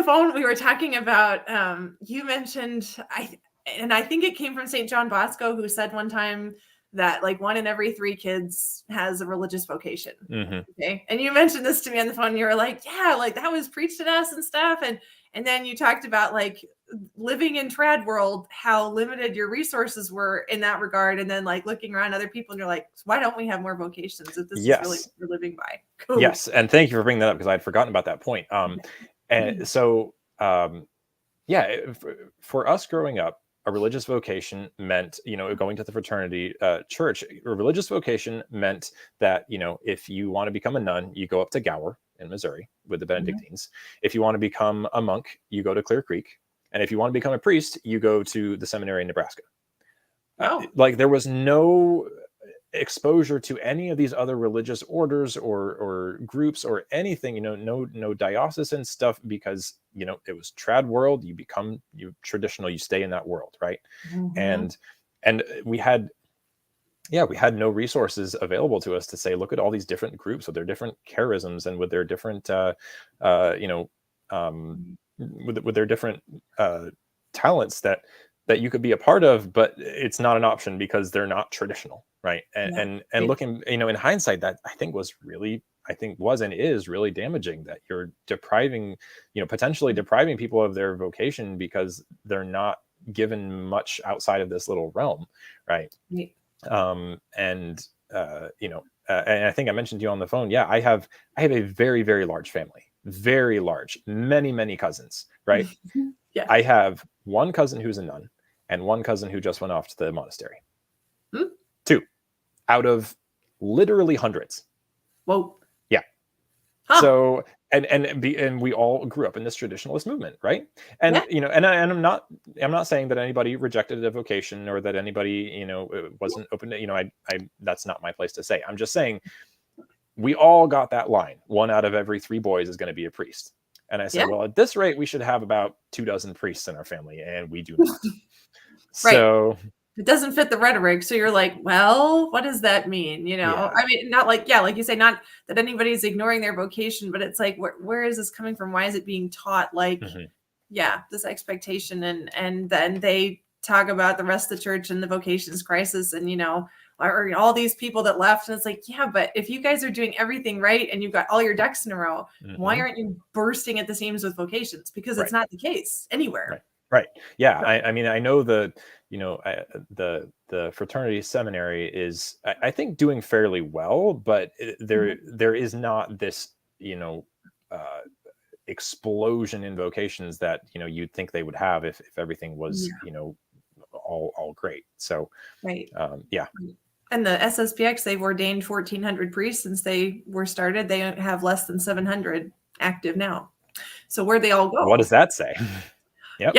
the phone, we were talking about, you mentioned, I think it came from St. John Bosco, who said one time that like 1 in every 3 kids has a religious vocation. Okay. And you mentioned this to me on the phone, and you were like, yeah, like that was preached at us and stuff. And then you talked about like living in trad world, how limited your resources were in that regard. And then like looking around other people and you're like, why don't we have more vocations if this is really what we're living by? Cool. Yes. And thank you for bringing that up, because I'd forgotten about that point. And so, for us growing up, a religious vocation meant, going to the fraternity church. A religious vocation meant that, if you want to become a nun, you go up to Gower in Missouri with the Benedictines. If you want to become a monk, you go to Clear Creek. And if you want to become a priest, you go to the seminary in Nebraska. Like there was no exposure to any of these other religious orders or groups or anything, no diocesan stuff, because it was trad world. You become traditional, you stay in that world, right? And we had no resources available to us to say, look at all these different groups with their different charisms and with their different with their different talents that you could be a part of, but it's not an option because they're not traditional, right? And looking, in hindsight, that I think was and is really damaging, that you're depriving, potentially depriving people of their vocation because they're not given much outside of this little realm, right? And I think I mentioned to you on the phone, I have a very, very large family, very large, many cousins, right? I have one cousin who's a nun and one cousin who just went off to the monastery. 2 out of literally hundreds. Whoa. Yeah. So, and we all grew up in this traditionalist movement, right? And and I'm not saying that anybody rejected a vocation or that anybody wasn't open to, I that's not my place to say. I'm just saying we all got that line. 1 out of every 3 boys is going to be a priest. And I said, well, at this rate, we should have about 24 priests in our family, and we do not. So it doesn't fit the rhetoric. So you're like, well, what does that mean? I mean, not like, like you say, not that anybody's ignoring their vocation, but it's like, where is this coming from? Why is it being taught? Like, this expectation. And then they talk about the rest of the church and the vocations crisis and, or all these people that left. And it's like, but if you guys are doing everything right and you've got all your ducks in a row, why aren't you bursting at the seams with vocations? Because it's not the case anywhere. Right. Yeah. I mean, I know the fraternity seminary is, I think, doing fairly well, but there is not this, explosion in vocations that, you'd think they would have if everything was, all great. So, And the SSPX, they've ordained 1,400 priests since they were started. They have less than 700 active now. So where'd they all go? What does that say? Yeah.